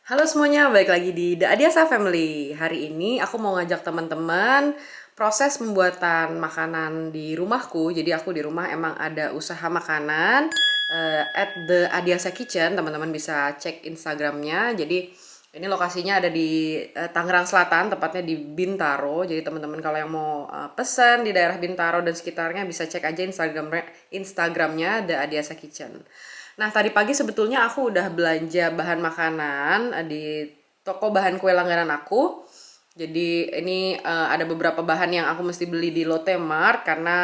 Halo semuanya, balik lagi di The Adiasa Family. Hari ini aku mau ngajak teman-teman proses pembuatan makanan di rumahku. Jadi aku di rumah emang ada usaha makanan at The Adiasa Kitchen. Teman-teman bisa cek Instagramnya. Jadi ini lokasinya ada di Tangerang Selatan, tepatnya di Bintaro. Jadi teman-teman kalau yang mau pesan di daerah Bintaro dan sekitarnya bisa cek aja Instagramnya The Adiasa Kitchen. Nah, tadi pagi sebetulnya aku udah belanja bahan makanan di toko bahan kue langganan aku. Jadi ini ada beberapa bahan yang aku mesti beli di Lotte Mart karena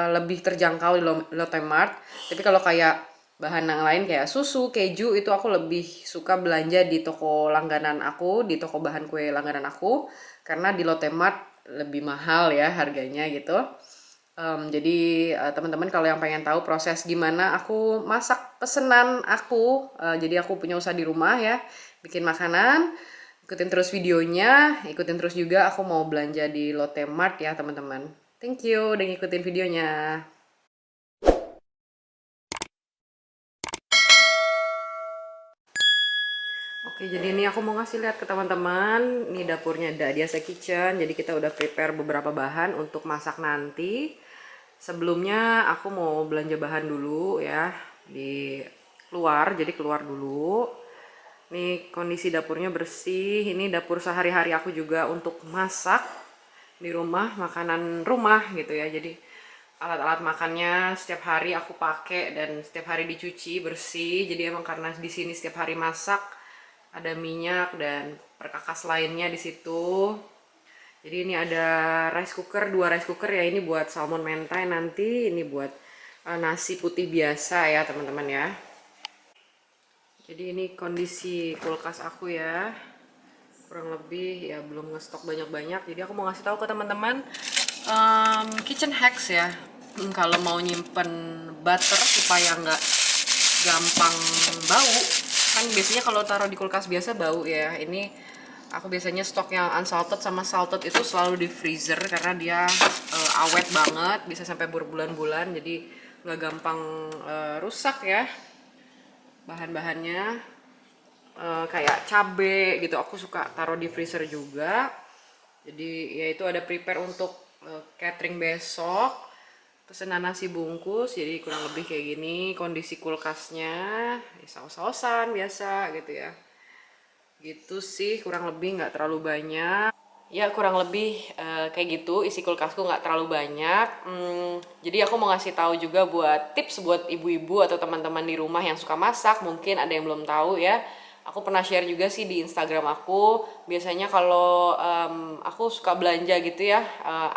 lebih terjangkau di Lotte Mart. Tapi kalau kayak bahan yang lain kayak susu, keju itu aku lebih suka belanja di toko langganan aku, di toko bahan kue langganan aku karena di Lotte Mart lebih mahal ya harganya gitu. Jadi teman-teman kalau yang pengen tahu proses gimana aku masak pesenan aku, jadi aku punya usaha di rumah ya, bikin makanan, ikutin terus videonya, ikutin terus juga aku mau belanja di Lotte Mart ya teman-teman. Thank you udah ngikutin videonya. Oke, jadi ini aku mau ngasih lihat ke teman-teman. Ini dapurnya Dadiasa Kitchen. Jadi kita udah prepare beberapa bahan untuk masak nanti. Sebelumnya aku mau belanja bahan dulu ya di luar. Jadi keluar dulu. Ini kondisi dapurnya bersih. Ini dapur sehari-hari aku juga untuk masak di rumah, makanan rumah gitu ya. Jadi alat-alat makannya setiap hari aku pakai dan setiap hari dicuci bersih. Jadi emang karena di sini setiap hari masak, ada minyak dan perkakas lainnya di situ. Jadi ini ada rice cooker, dua rice cooker ya. Ini buat salmon mentai nanti, ini buat nasi putih biasa ya teman-teman ya. Jadi ini kondisi kulkas aku ya. Kurang lebih ya belum ngestok banyak-banyak. Jadi aku mau ngasih tahu ke teman-teman kitchen hacks ya. Kalau mau nyimpen butter supaya nggak gampang bau, kan biasanya kalau taruh di kulkas biasa bau ya. Ini aku biasanya stok yang unsalted sama salted itu selalu di freezer karena dia awet banget, bisa sampai berbulan-bulan, jadi nggak gampang rusak ya bahan-bahannya. Kayak cabe gitu aku suka taruh di freezer juga. Jadi ya itu ada prepare untuk catering besok, pesanan nasi bungkus. Jadi kurang lebih kayak gini kondisi kulkasnya, ya, saus-sausan biasa gitu ya. Gitu sih kurang lebih, nggak terlalu banyak. Ya kurang lebih kayak gitu isi kulkasku, nggak terlalu banyak. Jadi aku mau ngasih tahu juga buat tips buat ibu-ibu atau teman-teman di rumah yang suka masak, mungkin ada yang belum tahu ya. Aku pernah share juga sih di Instagram aku. Biasanya kalau aku suka belanja gitu ya,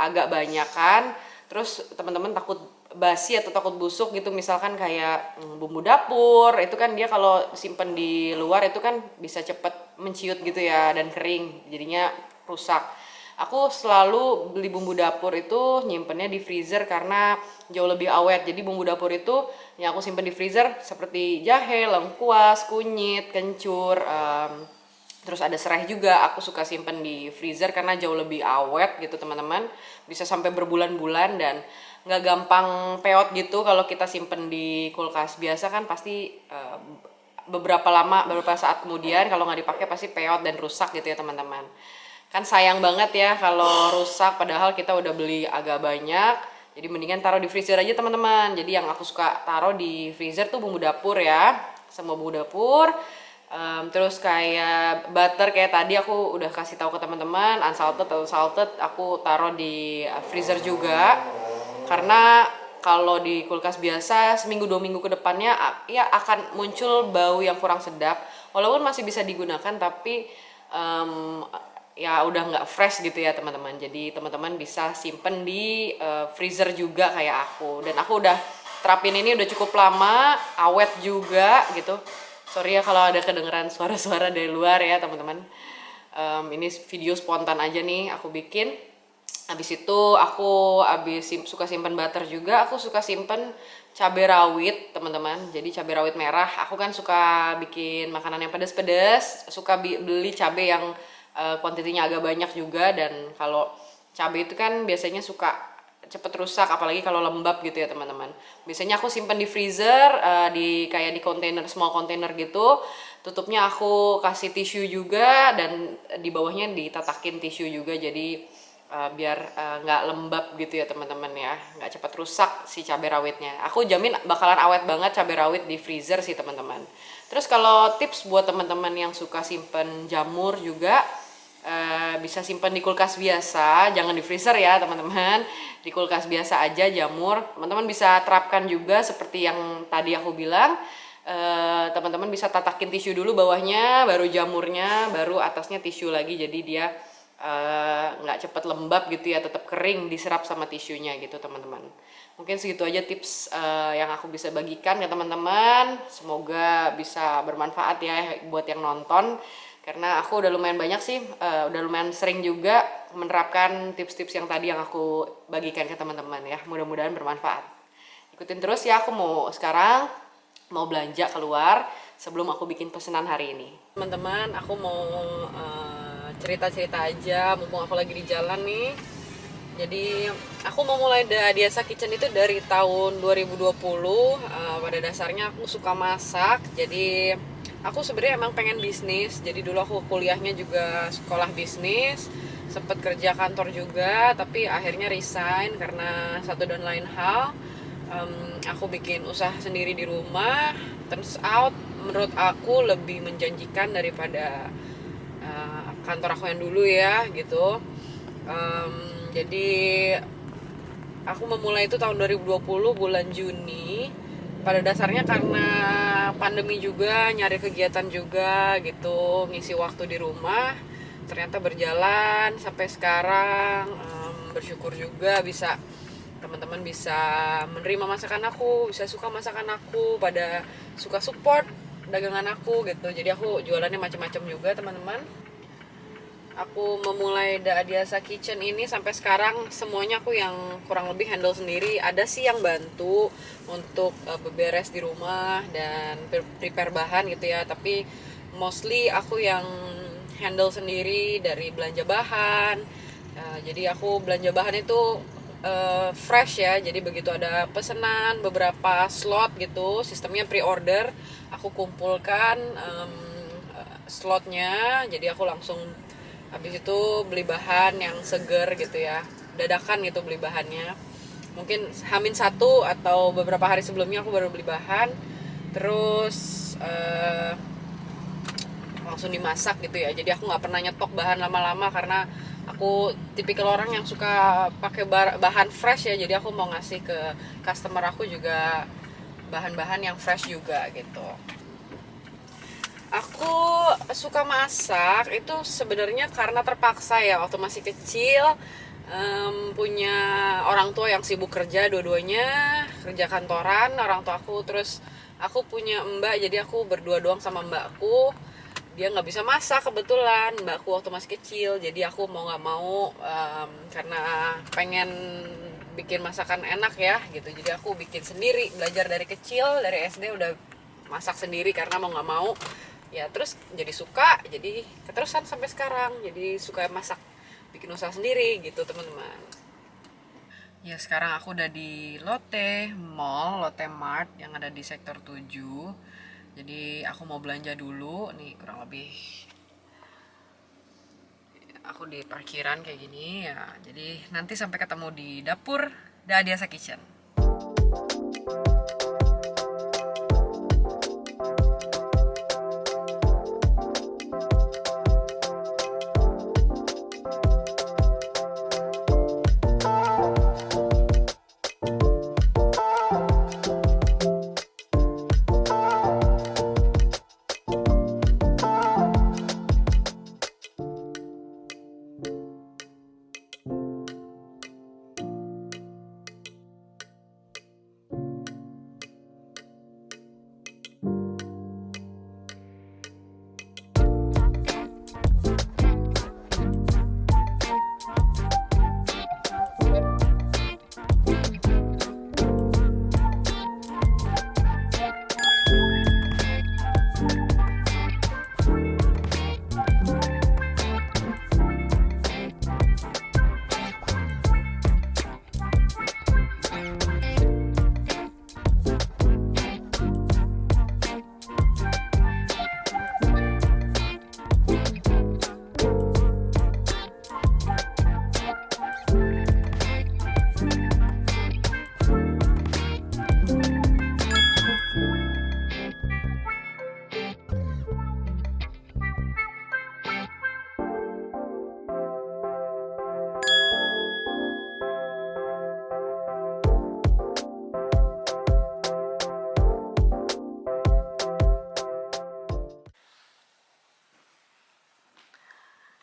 agak banyak kan. Terus teman-teman takut basi atau takut busuk gitu, misalkan kayak bumbu dapur itu kan dia kalau simpen di luar itu kan bisa cepet menciut gitu ya dan kering, jadinya rusak. Aku selalu beli bumbu dapur itu nyimpennya di freezer karena jauh lebih awet. Jadi bumbu dapur itu yang aku simpen di freezer seperti jahe, lengkuas, kunyit, kencur, terus ada serai juga aku suka simpen di freezer karena jauh lebih awet gitu teman-teman. Bisa sampai berbulan-bulan dan nggak gampang peot gitu. Kalau kita simpen di kulkas biasa kan pasti beberapa saat kemudian kalau nggak dipakai pasti peot dan rusak gitu ya teman-teman. Kan sayang banget ya kalau rusak padahal kita udah beli agak banyak. Jadi mendingan taruh di freezer aja teman-teman. Jadi yang aku suka taruh di freezer tuh bumbu dapur ya, semua bumbu dapur. Terus kayak butter kayak tadi aku udah kasih tahu ke teman-teman, unsalted atau salted aku taruh di freezer juga. Karena kalau di kulkas biasa seminggu 2 minggu ke depannya ya akan muncul bau yang kurang sedap. Walaupun masih bisa digunakan tapi um, ya udah nggak fresh gitu ya teman-teman. Jadi teman-teman bisa simpen di freezer juga kayak aku. Dan aku udah terapin ini udah cukup lama, awet juga gitu. Sorry ya kalau ada kedengeran suara-suara dari luar ya teman-teman. Ini video spontan aja nih aku bikin. Habis itu aku suka simpen butter juga. Aku suka simpen cabai rawit teman-teman. Jadi cabai rawit merah. Aku kan suka bikin makanan yang pedas-pedas. Suka beli cabai yang kuantitinya agak banyak juga. Dan kalau cabai itu kan biasanya suka cepet rusak, apalagi kalau lembab gitu ya teman-teman. Biasanya aku simpen di freezer, di kayak di container, small container gitu. tutupnya aku kasih tisu juga, dan di bawahnya ditatakin tisu juga, jadi biar nggak lembab gitu ya teman-teman ya, nggak cepat rusak si cabai rawitnya. Aku jamin bakalan awet banget cabai rawit di freezer sih teman-teman. Terus kalau tips buat teman-teman yang suka simpen jamur juga, bisa simpan di kulkas biasa, jangan di freezer ya teman-teman. Di kulkas biasa aja jamur. Teman-teman bisa terapkan juga seperti yang tadi aku bilang. Teman-teman bisa tatakin tisu dulu bawahnya, baru jamurnya, baru atasnya tisu lagi. Jadi dia nggak cepet lembab gitu ya, tetap kering diserap sama tisunya gitu teman-teman. Mungkin segitu aja tips yang aku bisa bagikan ke teman-teman. Semoga bisa bermanfaat ya buat yang nonton. Karena aku udah lumayan banyak sih, udah lumayan sering juga menerapkan tips-tips yang tadi yang aku bagikan ke teman-teman ya. Mudah-mudahan bermanfaat. Ikutin terus ya, aku sekarang mau belanja keluar sebelum aku bikin pesanan hari ini. Teman-teman, aku mau cerita-cerita aja mumpung aku lagi di jalan nih. Jadi aku mau mulai Adiasa Kitchen itu dari tahun 2020. Pada dasarnya aku suka masak, jadi aku sebenarnya emang pengen bisnis. Jadi dulu aku kuliahnya juga sekolah bisnis, sempet kerja kantor juga, tapi akhirnya resign karena satu dan lain hal. Aku bikin usaha sendiri di rumah. Turns out menurut aku lebih menjanjikan daripada kantor aku yang dulu ya gitu. Jadi aku memulai itu tahun 2020 bulan Juni. Pada dasarnya karena pandemi juga, nyari kegiatan juga gitu, ngisi waktu di rumah. Ternyata berjalan sampai sekarang. Bersyukur juga bisa teman-teman bisa menerima masakan aku, bisa suka masakan aku, pada suka support dagangan aku gitu. Jadi aku jualannya macam-macam juga teman-teman. Aku memulai Adiasa Kitchen ini sampai sekarang semuanya aku yang kurang lebih handle sendiri. Ada sih yang bantu untuk beberes di rumah dan prepare bahan gitu ya, tapi mostly aku yang handle sendiri dari belanja bahan. Jadi aku belanja bahan itu fresh ya, jadi begitu ada pesanan beberapa slot gitu, sistemnya pre-order, aku kumpulkan slotnya, jadi aku langsung habis itu beli bahan yang seger gitu ya, dadakan gitu beli bahannya. Mungkin Hamin 1 atau beberapa hari sebelumnya aku baru beli bahan, terus langsung dimasak gitu ya. Jadi aku nggak pernah nyetok bahan lama-lama karena aku tipikal orang yang suka pakai bahan fresh ya. Jadi aku mau ngasih ke customer aku juga bahan-bahan yang fresh juga gitu. Aku suka masak itu sebenarnya karena terpaksa ya, waktu masih kecil punya orang tua yang sibuk kerja, dua-duanya kerja kantoran orang tua aku. Terus aku punya mbak, jadi aku berdua doang sama mbakku. Dia nggak bisa masak kebetulan, mbakku waktu masih kecil. Jadi aku mau nggak mau karena pengen bikin masakan enak ya gitu, jadi aku bikin sendiri, belajar dari kecil, dari SD udah masak sendiri karena mau nggak mau ya. Terus jadi suka, jadi keterusan sampai sekarang, jadi suka masak, bikin usaha sendiri gitu teman-teman. Ya sekarang aku udah di Lotte Mall, Lotte Mart yang ada di sektor 7. Jadi aku mau belanja dulu nih, kurang lebih aku di parkiran kayak gini ya. Jadi nanti sampai ketemu di dapur Adiasa Kitchen.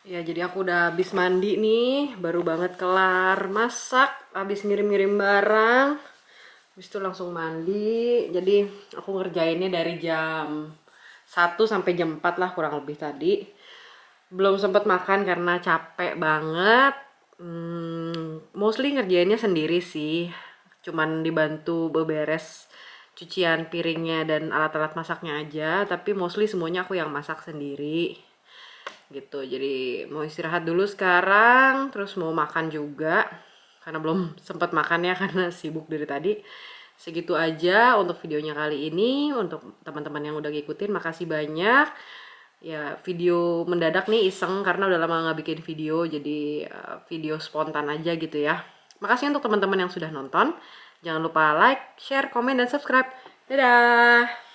Ya, jadi aku udah habis mandi nih, baru banget kelar masak, habis ngirim-ngirim barang. Habis itu langsung mandi. Jadi aku ngerjainnya dari jam 1 sampai jam 4 lah kurang lebih tadi. Belum sempet makan karena capek banget. Mostly ngerjainnya sendiri sih. Cuman dibantu beberes cucian piringnya dan alat-alat masaknya aja. Tapi mostly semuanya aku yang masak sendiri gitu. Jadi mau istirahat dulu sekarang, terus mau makan juga karena belum sempat makan ya karena sibuk dari tadi. Segitu aja untuk videonya kali ini. Untuk teman-teman yang udah ngikutin, makasih banyak. Ya, video mendadak nih, iseng karena udah lama nggak bikin video, jadi video spontan aja gitu ya. Makasih untuk teman-teman yang sudah nonton. Jangan lupa like, share, komen, dan subscribe. Dadah!